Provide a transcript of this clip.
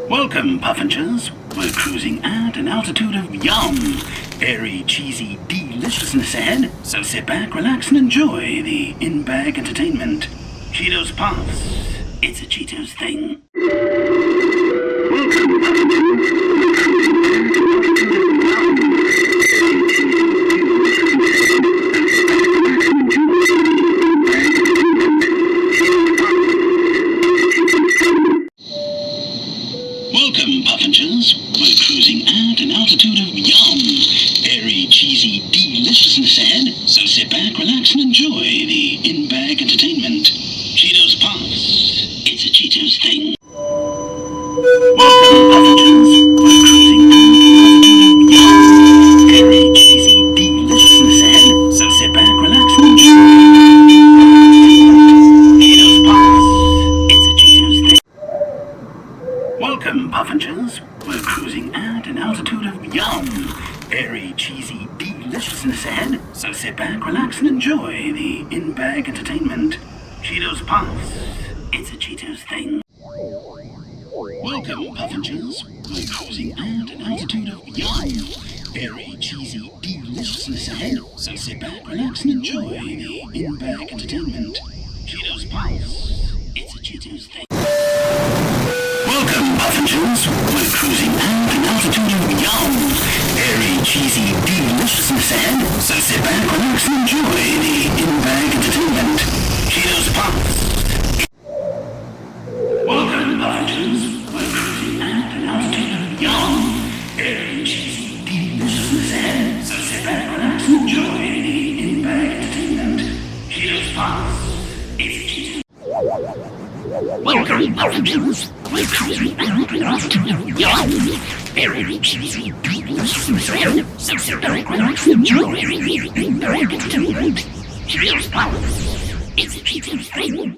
Welcome, Puffingers. We're cruising at an altitude of yum. Airy, cheesy deliciousness ahead, so sit back, relax, and enjoy the in-bag entertainment. Cheetos Puffs. It's a Cheetos thing. Welcome, Puffingers. We're cruising at an altitude of yum. Airy, cheesy deliciousness ahead, so sit back, relax, and enjoy the in-bag entertainment. Cheetos Puffs. It's a Cheetos thing. Welcome, Puffingers. We're cruising at an altitude of yum. Airy, cheesy deliciousness ahead, so sit back, relax, and enjoy. Cheetos Puffs. It's a Cheetos thing. Welcome, Puffingers. We're cruising at an altitude of yum. Airy, cheesy deliciousness ahead, so sit back, relax, and enjoy the in-bag entertainment. Cheetos Puffs. It's a Cheetos thing. Welcome, Puffingers. We're cruising at an altitude of yum. Airy, cheesy deliciousness ahead, so sit back, relax, and enjoy the in-bag entertainment. Cheetos Puffs. It's a Cheetos thing. Welcome, Puffingers. We're cruising at an altitude of yum. Airy, cheesy deliciousness ahead, so sit back, relax, and enjoy the in-bag entertainment. Cheetos Puffs. Welcome, Puffingers. We're cruising at an altitude of yum. Airy, cheesy deliciousness ahead, so sit back, relax, and enjoy the in-bag entertainment. Cheetos Puffs. It's a Cheetos. Welcome, Puffingers. We're cruising at an altitude of yum. Airy, cheesy deliciousness ahead, so sit back, relax, and enjoy the in-bag entertainment. Cheetos Puffs. It's a Cheetos thing.